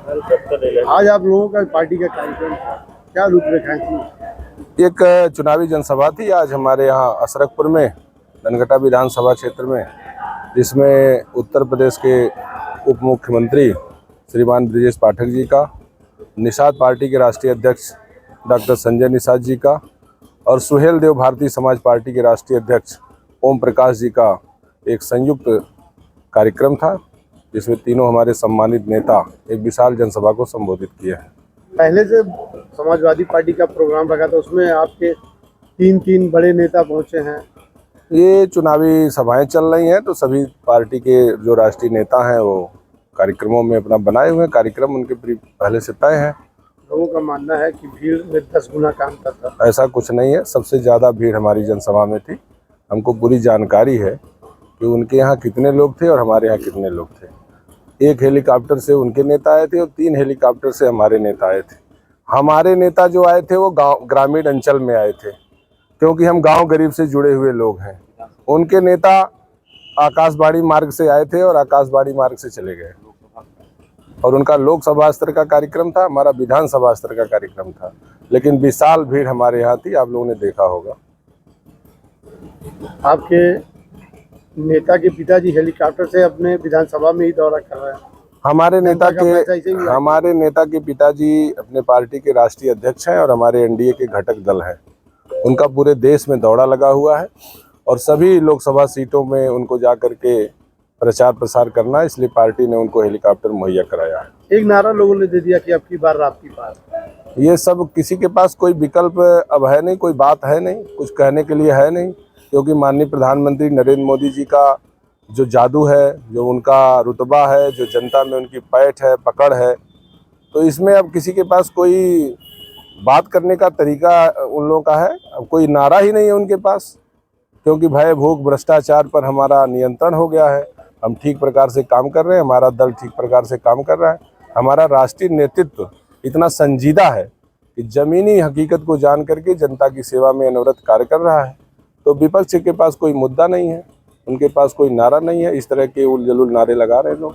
आज आप लोगों का पार्टी का कार्यक्रम था, क्या रूपरेखा थी? एक चुनावी जनसभा थी आज हमारे यहाँ असरकपुर में, धनघटा विधानसभा क्षेत्र में, जिसमें उत्तर प्रदेश के उप मुख्यमंत्री श्रीमान ब्रिजेश पाठक जी का, निषाद पार्टी के राष्ट्रीय अध्यक्ष डॉक्टर संजय निषाद जी का और सुहेल देव भारतीय समाज पार्टी के राष्ट्रीय अध्यक्ष ओम प्रकाश जी का एक संयुक्त कार्यक्रम था, जिसमें तीनों हमारे सम्मानित नेता एक विशाल जनसभा को संबोधित किया है। पहले से समाजवादी पार्टी का प्रोग्राम रखा था, उसमें आपके तीन बड़े नेता पहुंचे हैं। ये चुनावी सभाएं चल रही हैं तो सभी पार्टी के जो राष्ट्रीय नेता हैं वो कार्यक्रमों में अपना बनाए हुए कार्यक्रम उनके पहले से तय है। लोगों का मानना है कि भीड़ में 10 गुना काम करता था। ऐसा कुछ नहीं है, सबसे ज़्यादा भीड़ हमारी जनसभा में थी। हमको पूरी जानकारी है कि उनके यहाँ कितने लोग थे और हमारे यहाँ कितने लोग थे। एक हेलीकॉप्टर से उनके नेता आए थे और 3 हेलीकॉप्टर से हमारे नेता आए थे। हमारे नेता जो आए थे वो गाँव ग्रामीण अंचल में आए थे, क्योंकि हम गांव गरीब से जुड़े हुए लोग हैं। उनके नेता आकाशवाणी मार्ग से आए थे और आकाशवाणी मार्ग से चले गए, और उनका लोकसभा स्तर का कार्यक्रम था, हमारा विधानसभा स्तर का कार्यक्रम था। लेकिन विशाल भीड़ हमारे यहाँ थी, आप लोगों ने देखा होगा। आपके नेता के पिताजी हेलीकॉप्टर से अपने विधानसभा में ही दौरा कर रहे हैं। हमारे नेता के पिताजी अपने पार्टी के राष्ट्रीय अध्यक्ष हैं और हमारे एनडीए के घटक दल हैं। उनका पूरे देश में दौरा लगा हुआ है और सभी लोकसभा सीटों में उनको जा करके प्रचार प्रसार करना है, इसलिए पार्टी ने उनको हेलीकॉप्टर मुहैया कराया है। एक नारा लोगों ने दे दिया कि अब की बार आपकी बात। ये सब किसी के पास कोई विकल्प अब है नहीं, कोई बात है नहीं, कुछ कहने के लिए है नहीं, क्योंकि माननीय प्रधानमंत्री नरेंद्र मोदी जी का जो जादू है, जो उनका रुतबा है, जो जनता में उनकी पैठ है, पकड़ है, तो इसमें अब किसी के पास कोई बात करने का तरीका उन लोगों का है, अब कोई नारा ही नहीं है उनके पास, क्योंकि भय भूख भ्रष्टाचार पर हमारा नियंत्रण हो गया है। हम ठीक प्रकार से काम कर रहे हैं, हमारा दल ठीक प्रकार से काम कर रहा है। हमारा राष्ट्रीय नेतृत्व इतना संजीदा है कि जमीनी हकीकत को जान करके जनता की सेवा में अनवरत कार्य कर रहा है। तो विपक्ष के पास कोई मुद्दा नहीं है, उनके पास कोई नारा नहीं है, इस तरह के उल-जलूल नारे लगा रहे लोग।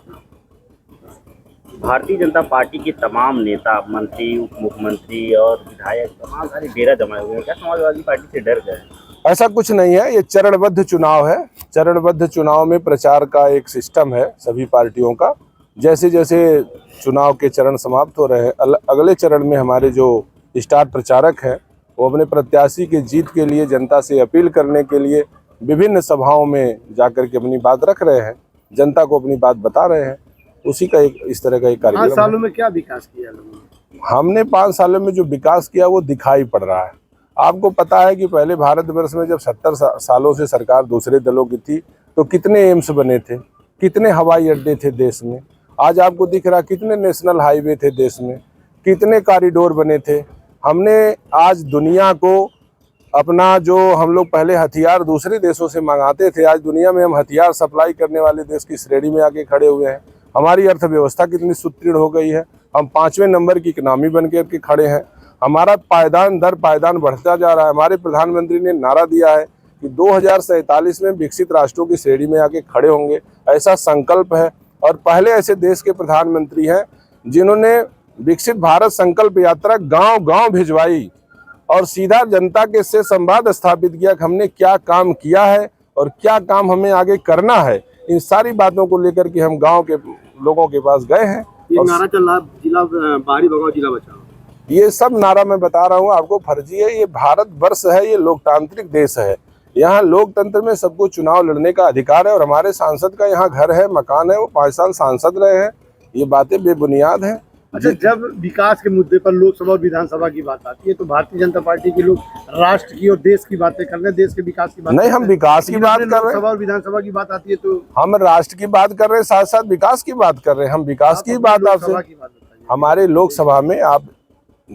भारतीय जनता पार्टी के तमाम नेता, मंत्री, उप मुख्यमंत्री और विधायक तमाम सारे डेरा जमाए हुए हैं, क्या समाजवादी पार्टी से डर गए? ऐसा कुछ नहीं है, ये चरणबद्ध चुनाव है। चरणबद्ध चुनाव में प्रचार का एक सिस्टम है सभी पार्टियों का। जैसे जैसे चुनाव के चरण समाप्त हो रहे हैं, अगले चरण में हमारे जो स्टार प्रचारक हैं वो अपने प्रत्याशी के जीत के लिए जनता से अपील करने के लिए विभिन्न सभाओं में जाकर के अपनी बात रख रहे हैं, जनता को अपनी बात बता रहे हैं। उसी का एक इस तरह का एक कार्यक्रम। 5 सालों में क्या विकास किया लोगों ने? हमने 5 सालों में जो विकास किया वो दिखाई पड़ रहा है। आपको पता है कि पहले भारतवर्ष में जब 70 सालों से सरकार दूसरे दलों की थी तो कितने एम्स बने थे, कितने हवाई अड्डे थे देश में। आज आपको दिख रहा कितने नेशनल हाईवे थे देश में, कितने कॉरिडोर बने थे। हमने आज दुनिया को अपना जो हम लोग पहले हथियार दूसरे देशों से मंगाते थे, आज दुनिया में हम हथियार सप्लाई करने वाले देश की श्रेणी में आके खड़े हुए हैं। हमारी अर्थव्यवस्था कितनी सुदृढ़ हो गई है, हम 5वें नंबर की इकनॉमी बन के खड़े हैं। हमारा पायदान दर पायदान बढ़ता जा रहा है। हमारे प्रधानमंत्री ने नारा दिया है कि 2047 में विकसित राष्ट्रों की श्रेणी में आके खड़े होंगे, ऐसा संकल्प है। और पहले ऐसे देश के प्रधानमंत्री हैं जिन्होंने विकसित भारत संकल्प यात्रा गांव-गांव भिजवाई और सीधा जनता के से संवाद स्थापित किया कि हमने क्या काम किया है और क्या काम हमें आगे करना है। इन सारी बातों को लेकर के हम गांव के लोगों के पास गए हैं। ये नारा चल रहा है, जिला बाहरी भगाओ जिला बचाओ, ये सब नारा मैं बता रहा हूँ आपको फर्जी है। ये भारत वर्ष है, ये लोकतांत्रिक देश है। यहाँ लोकतंत्र में सबको चुनाव लड़ने का अधिकार है और हमारे सांसद का यहाँ घर है, मकान है, वो 5 साल सांसद रहे हैं। ये बातें बेबुनियाद हैं। अच्छा, जब विकास के मुद्दे पर लोकसभा और विधानसभा की बात आती है तो भारतीय जनता पार्टी के लोग राष्ट्र की और देश की बातें कर रहे हैं, देश के विकास की बात नहीं, हम विकास की बात कर रहे हैं। लोकसभा और विधानसभा की बात आती है तो हम राष्ट्र की बात कर रहे हैं, साथ साथ विकास की बात कर रहे हैं। हम विकास की बात आपसे, हमारे लोकसभा में आप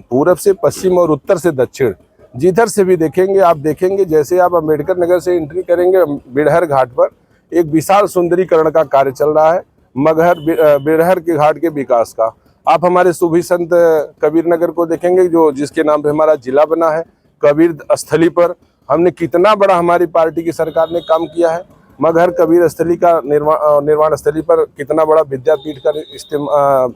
पूरब से पश्चिम और उत्तर से दक्षिण जिधर से भी देखेंगे, आप देखेंगे जैसे आप अम्बेडकर नगर से एंट्री करेंगे बिरहर घाट पर एक विशाल सुंदरीकरण का कार्य चल रहा है, मगहर बिरहर के घाट के विकास का। आप हमारे सुभी संत कबीर नगर को देखेंगे जो जिसके नाम पे हमारा जिला बना है, कबीर स्थली पर हमने कितना बड़ा हमारी पार्टी की सरकार ने काम किया है। मगहर कबीर स्थली का निर्माण स्थली पर कितना बड़ा विद्यापीठ का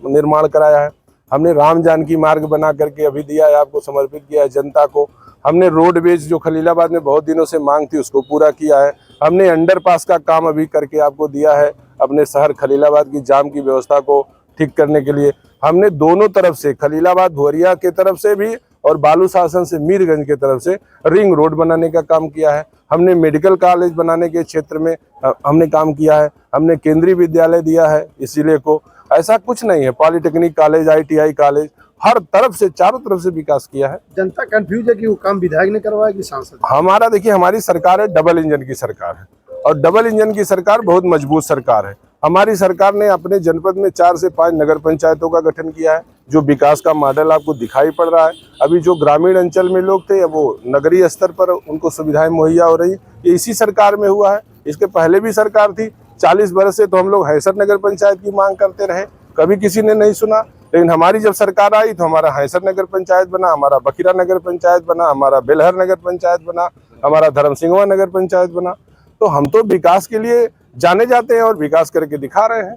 निर्माण कराया है। हमने राम जानकी मार्ग बना करके अभी दिया है, आपको समर्पित किया है जनता को। हमने रोडवेज जो खलीलाबाद में बहुत दिनों से मांग थी उसको पूरा किया है। हमने अंडरपास का काम अभी करके आपको दिया है अपने शहर खलीलाबाद की जाम की व्यवस्था को ठीक करने के लिए। हमने दोनों तरफ से खलीलाबाद भुवरिया के तरफ से भी और बालू शासन से मीरगंज के तरफ से रिंग रोड बनाने का काम किया है। हमने मेडिकल कॉलेज बनाने के क्षेत्र में हमने काम किया है। हमने केंद्रीय विद्यालय दिया है इस जिले को। ऐसा कुछ नहीं है, पॉलिटेक्निक कॉलेज, ITI कॉलेज, हर तरफ से चारों तरफ से विकास किया है। जनता कंफ्यूज है कि वो काम विधायक ने करवाया कि सांसद। हमारा देखिए, हमारी सरकार है डबल इंजन की सरकार है और डबल इंजन की सरकार बहुत मजबूत सरकार है। हमारी सरकार ने अपने जनपद में 4 से 5 नगर पंचायतों का गठन किया है, जो विकास का मॉडल आपको दिखाई पड़ रहा है। अभी जो ग्रामीण अंचल में लोग थे वो नगरीय स्तर पर उनको सुविधाएं मुहैया हो रही, ये इसी सरकार में हुआ है। इसके पहले भी सरकार थी, 40 वर्ष से तो हम लोग हैसर नगर पंचायत की मांग करते रहे, कभी किसी ने नहीं सुना। लेकिन हमारी जब सरकार आई तो हमारा हैसर नगर पंचायत बना, हमारा बखीरा नगर पंचायत बना, हमारा बेलहर नगर पंचायत बना, हमारा धर्मसिंहवा नगर पंचायत बना। तो हम तो विकास के लिए जाने जाते हैं और विकास करके दिखा रहे हैं।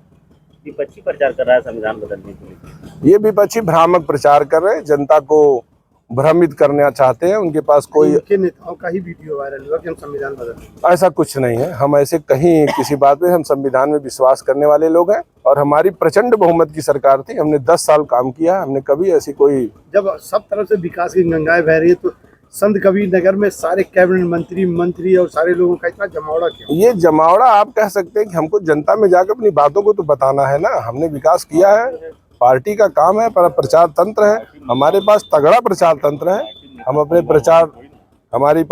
विपक्षी प्रचार कर रहा है संविधान बदलने के लिए। ये विपक्षी भ्रामक प्रचार कर रहे हैं, जनता को भ्रमित करना चाहते हैं। उनके पास कोई उनके नेताओं का ही वीडियो वायरल हुआ कि हम संविधान बदल। ऐसा कुछ नहीं है। हम ऐसे कहीं किसी बात पे, हम संविधान में विश्वास करने वाले लोग हैं और हमारी प्रचंड बहुमत की सरकार थी। हमने 10 साल काम किया, हमने कभी ऐसी कोई। जब सब तरफ से विकास की गंगाएं बह रही है तो संत कबीर नगर में सारे कैबिनेट मंत्री और सारे लोगों का इतना जमावड़ा क्यों? ये जमावड़ा आप कह सकते हैं कि हमको जनता में जाकर अपनी बातों को तो बताना है ना। हमने विकास किया है, पार्टी का काम है, पर प्रचार तंत्र है, हमारे पास तगड़ा प्रचार तंत्र है। हम अपने प्रचार, हमारी